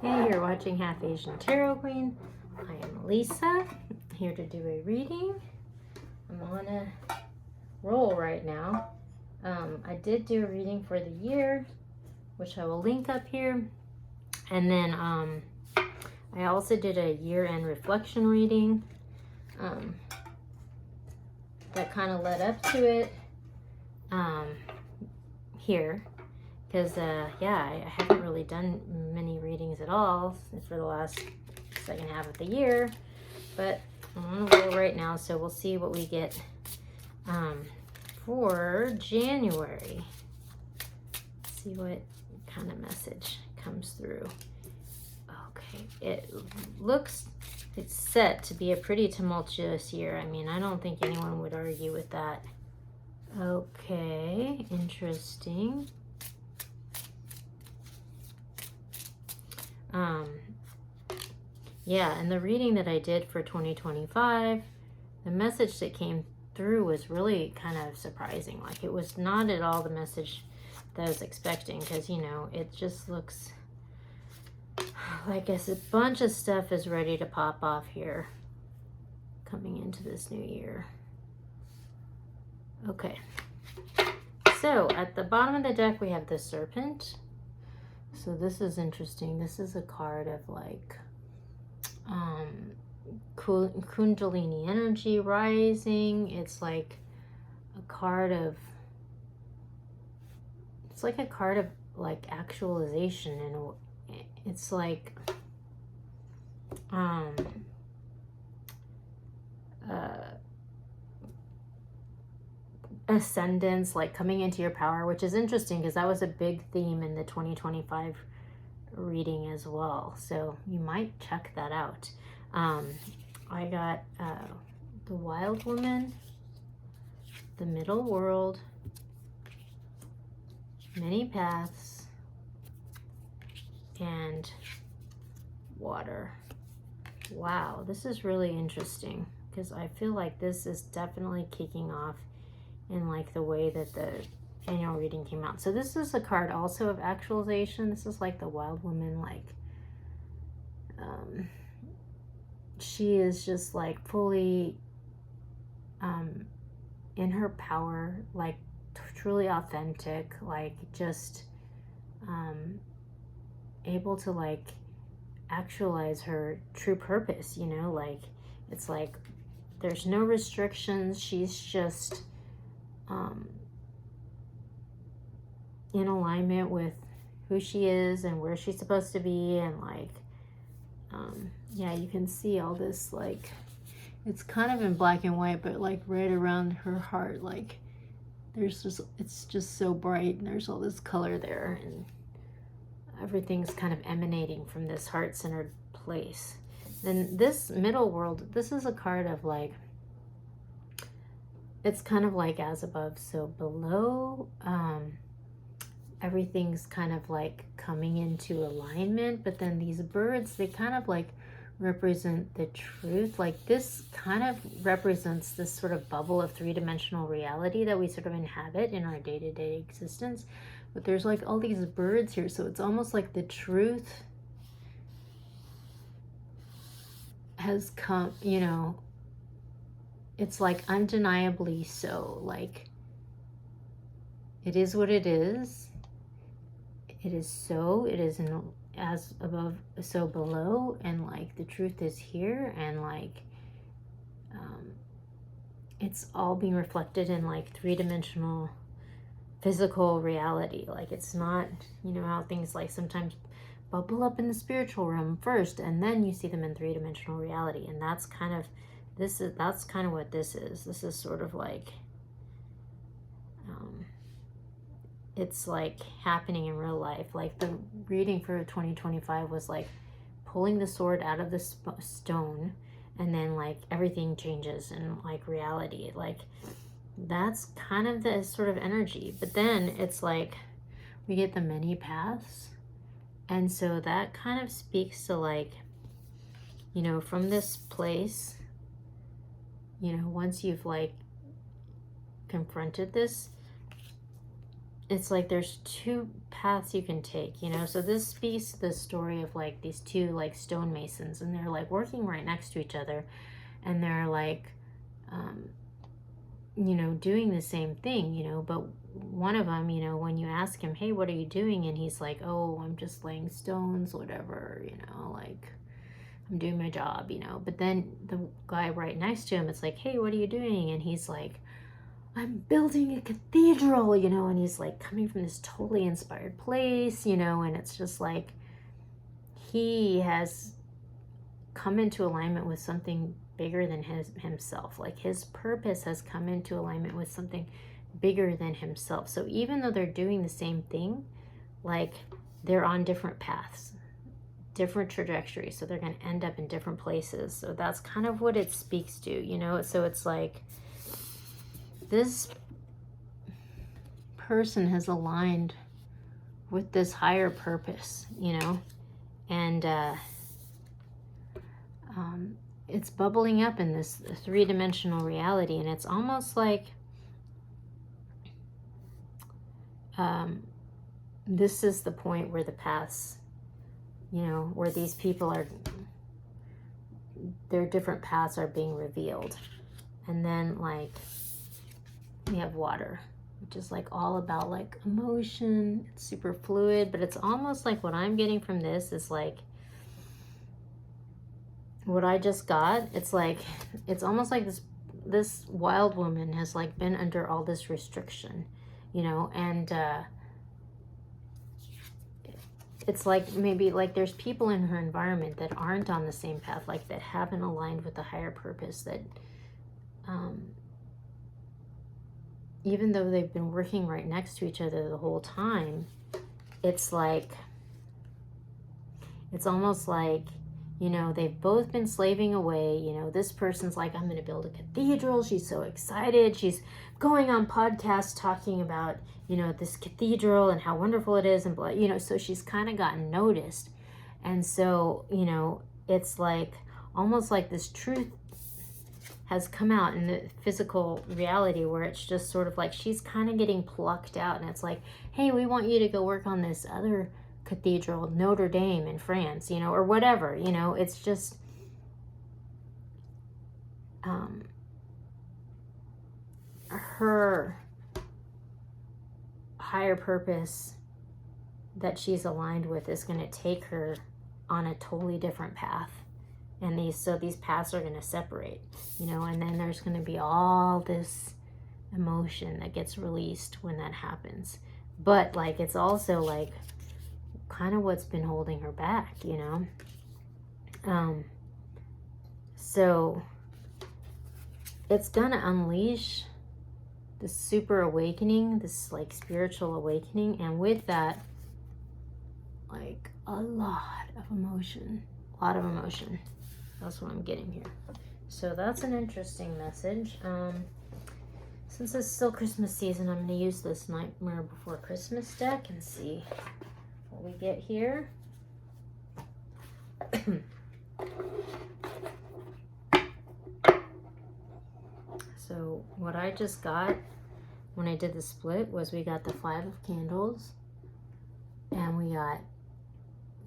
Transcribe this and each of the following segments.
Hey, you're watching Half Asian Tarot Queen. I am Lisa, here to do a reading. I'm on a roll right now. I did do a reading for the year, which I will link up here. And then I also did a year-end reflection reading that kind of led up to it here. Because, I haven't really done many readings at all for the last second half of the year. But I'm on a roll right now, so we'll see what we get for January. See what kind of message comes through. Okay, it's set to be a pretty tumultuous year. I mean, I don't think anyone would argue with that. Okay, interesting. Yeah, and the reading that I did for 2025, the message that came through was really kind of surprising. Like, it was not at all the message that I was expecting, because, you know, it just looks like a bunch of stuff is ready to pop off here coming into this new year. Okay, so at the bottom of the deck we have the Serpent. So this is interesting. This is a card of like Kundalini energy rising. It's like a card of, like actualization, and it's like ascendance, like coming into your power, which is interesting because that was a big theme in the 2025 reading as well, so you might check that out. I got the Wild Woman, the Middle World, Many Paths, and Water. Wow, this is really interesting because I feel like this is definitely kicking off in like the way that the annual reading came out. So this is a card also of actualization. This is like the Wild Woman, like she is just like fully in her power, like truly authentic, like just able to like actualize her true purpose, you know, like it's like there's no restrictions. She's just in alignment with who she is and where she's supposed to be, and like yeah, you can see all this, like it's kind of in black and white, but like right around her heart, like there's just, it's just so bright, and there's all this color there, and everything's kind of emanating from this heart-centered place. Then this Middle World, this is a card of like, it's kind of like as above, so below. Everything's kind of like coming into alignment, but then these birds, they kind of like represent the truth. Like this kind of represents this sort of bubble of three-dimensional reality that we sort of inhabit in our day-to-day existence. But there's like all these birds here, so it's almost like the truth has come, you know, it's like undeniably so, like it is what it is. It is so, it is in, as above, so below, and like the truth is here, and like it's all being reflected in like three-dimensional physical reality. Like it's not, you know how things like sometimes bubble up in the spiritual realm first, and then you see them in three-dimensional reality, and that's kind of that's kind of what this is. This is sort of like it's like happening in real life. Like the reading for 2025 was like pulling the sword out of the stone, and then like everything changes in like reality. Like that's kind of the sort of energy. But then it's like we get the many paths, and so that kind of speaks to like, you know, from this place, you know, once you've like confronted this, it's like there's two paths you can take, you know. So this speaks to the story of like these two like stonemasons, and they're like working right next to each other, and they're like you know, doing the same thing, you know. But one of them, you know, when you ask him, hey, what are you doing, and he's like, oh, I'm just laying stones, whatever, you know, like I'm doing my job, you know. But then the guy right next to him, it's like, hey, what are you doing? And he's like, I'm building a cathedral, you know. And he's like coming from this totally inspired place, you know. And it's just like he has come into alignment with something bigger than himself. Like his purpose has come into alignment with something bigger than himself. So even though they're doing the same thing, like they're on different paths, different trajectories, so they're going to end up in different places. So that's kind of what it speaks to, you know. So it's like this person has aligned with this higher purpose, you know. And it's bubbling up in this three-dimensional reality, and it's almost like this is the point where the paths, you know, where these people are, their different paths are being revealed. And then like we have water, which is like all about like emotion. It's super fluid, but it's almost like what I'm getting from this is like what I just got. It's like, it's almost like this wild woman has like been under all this restriction, you know. And it's like maybe like there's people in her environment that aren't on the same path, like that haven't aligned with the higher purpose, that even though they've been working right next to each other the whole time, it's like, it's almost like, you know, they've both been slaving away. You know, this person's like, I'm going to build a cathedral. She's so excited. She's going on podcasts talking about, you know, this cathedral and how wonderful it is and blah, you know, so she's kind of gotten noticed. And so, you know, it's like almost like this truth has come out in the physical reality where it's just sort of like she's kind of getting plucked out, and it's like, hey, we want you to go work on this other cathedral, Notre Dame in France, you know, or whatever, you know. It's just her higher purpose that she's aligned with is going to take her on a totally different path. And these paths are going to separate, you know. And then there's going to be all this emotion that gets released when that happens. But like, it's also like kind of what's been holding her back, you know. So it's gonna unleash this super awakening, this like spiritual awakening, and with that, like a lot of emotion. That's what I'm getting here. So that's an interesting message. Since it's still Christmas season, I'm going to use this Nightmare Before Christmas deck and see what we get here. So what I just got when I did the split was we got the 5 of Candles and we got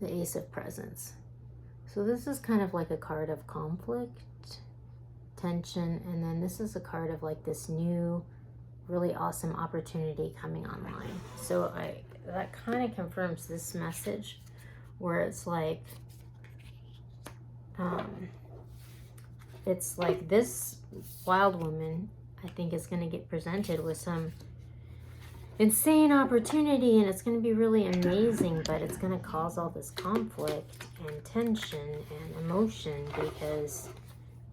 the Ace of Presents. So this is kind of like a card of conflict, tension, and then this is a card of like this new, really awesome opportunity coming online. So that kind of confirms this message where it's like, it's like this wild woman, I think, is going to get presented with some insane opportunity, and it's going to be really amazing, but it's going to cause all this conflict and tension and emotion because,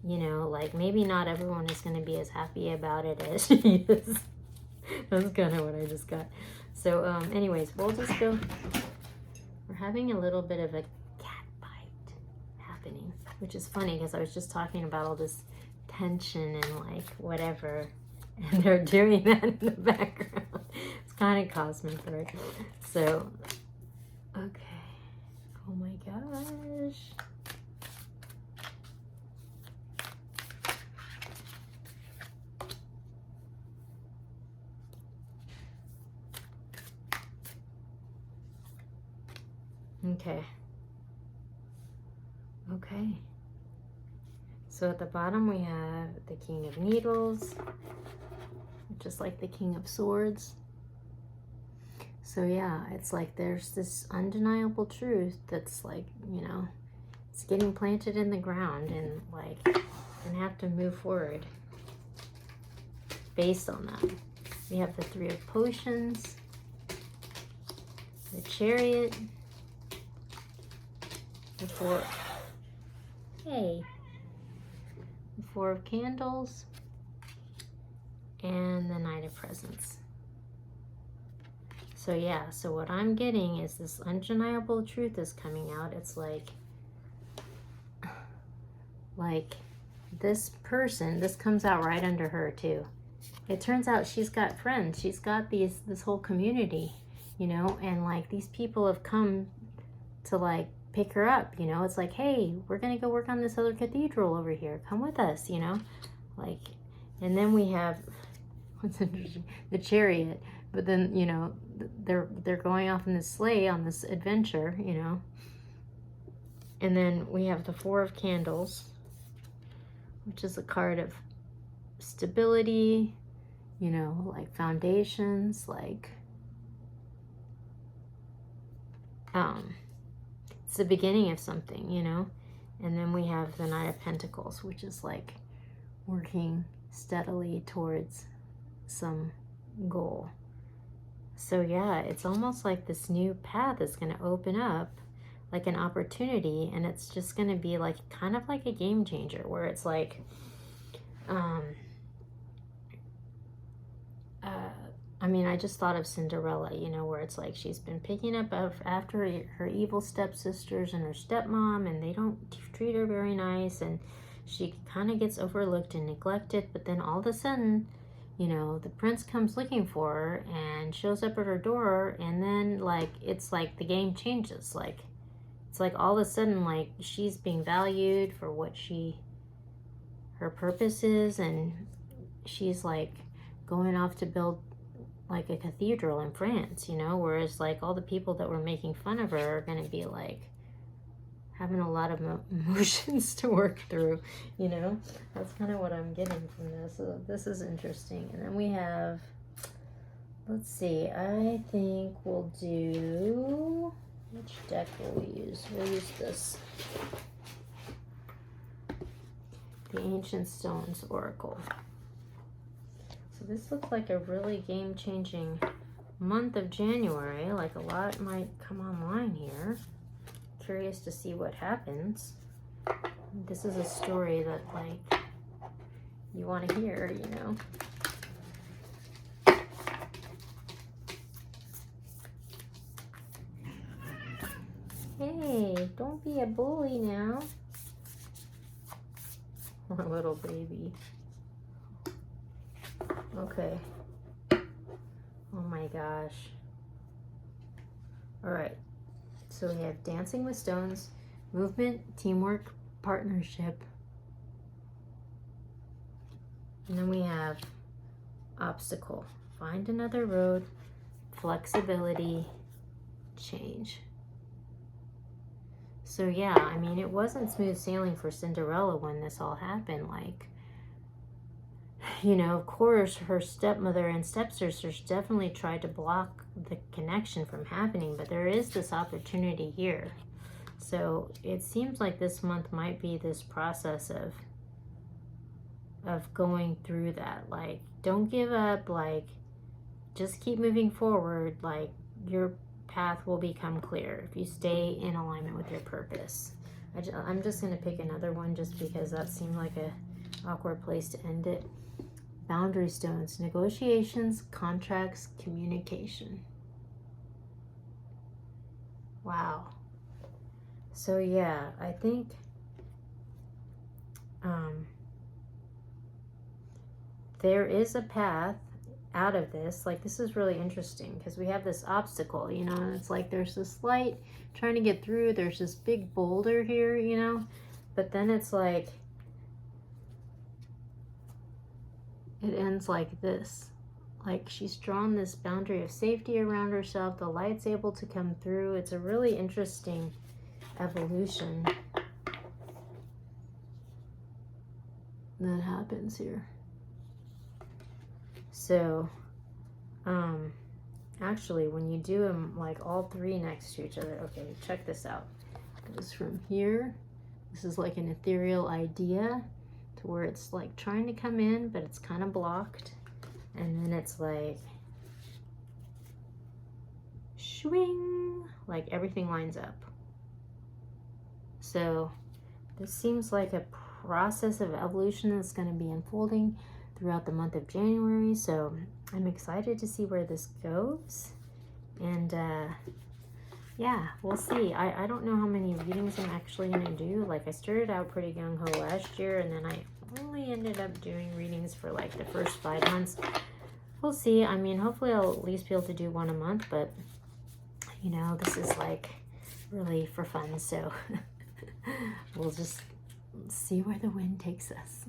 you know, like maybe not everyone is going to be as happy about it as she is. That's kind of what I just got. So anyways, we'll just go. We're having a little bit of a cat fight happening, which is funny because I was just talking about all this tension and like whatever, and they're doing that in the background. It's kind of cosmic, right? So, okay. Oh my gosh. Okay. Okay. So at the bottom we have the King of Needles, just like the King of Swords. So yeah, it's like there's this undeniable truth that's like, you know, it's getting planted in the ground, and like you're gonna have to move forward based on that. We have the Three of Potions, the Chariot, the Four of Candles, and the Knight of Presents. So yeah, so what I'm getting is this undeniable truth is coming out. It's like this person, this comes out right under her too. It turns out she's got friends. She's got this whole community, you know, and like these people have come to like pick her up, you know. It's like, hey, we're gonna go work on this other cathedral over here. Come with us, you know. Like, and then we have what's interesting, the Chariot. But then, you know, they're going off in this sleigh on this adventure, you know. And then we have the Four of Candles, which is a card of stability, you know, like foundations, like it's the beginning of something, you know. And then we have the Knight of Pentacles, which is like working steadily towards some goal. So yeah, it's almost like this new path is going to open up, like an opportunity, and it's just going to be like kind of like a game changer, where it's like I mean, I just thought of Cinderella, you know, where it's like she's been picking up after her evil stepsisters and her stepmom, and they don't treat her very nice, and she kind of gets overlooked and neglected. But then all of a sudden, you know, the prince comes looking for her and shows up at her door, and then like it's like the game changes. Like it's like all of a sudden, like she's being valued for what her purpose is, and she's like going off to build like a cathedral in France, you know, whereas like all the people that were making fun of her are going to be like having a lot of emotions to work through, you know. That's kind of what I'm getting from this. So this is interesting. And then we have, let's see, I think we'll do, which deck will we use? We'll use this, the Ancient Stones Oracle. So this looks like a really game-changing month of January. Like a lot might come online here. Curious to see what happens. This is a story that like you want to hear, you know. Hey, don't be a bully now. My little baby. Okay. Oh my gosh. All right. So we have Dancing with Stones, movement, teamwork, partnership. And then we have obstacle, find another road, flexibility, change. So yeah, I mean, it wasn't smooth sailing for Cinderella when this all happened. Like, you know, of course, her stepmother and stepsisters definitely tried to block the connection from happening, but there is this opportunity here. So it seems like this month might be this process of going through that. Like, don't give up. Like, just keep moving forward. Like, your path will become clear if you stay in alignment with your purpose. I'm just going to pick another one just because that seemed like a awkward place to end it. Boundary stones, negotiations, contracts, communication. Wow. So yeah, I think there is a path out of this. Like, this is really interesting because we have this obstacle, you know, and it's like there's this light trying to get through. There's this big boulder here, you know, but then it's like it ends like this. like she's drawn this boundary of safety around herself. The light's able to come through. It's a really interesting evolution that happens here. So, actually, when you do them like all three next to each other, okay, check this out. It goes from here. This is like an ethereal idea to where it's like trying to come in, but it's kind of blocked. And then it's like, swing, like everything lines up. So this seems like a process of evolution that's going to be unfolding throughout the month of January. So I'm excited to see where this goes. And yeah, we'll see. I don't know how many readings I'm actually going to do. Like I started out pretty gung-ho last year, and then I only ended up doing readings for like the first 5 months. We'll see. I mean, hopefully I'll at least be able to do one a month, but you know, this is like really for fun. So we'll just see where the wind takes us.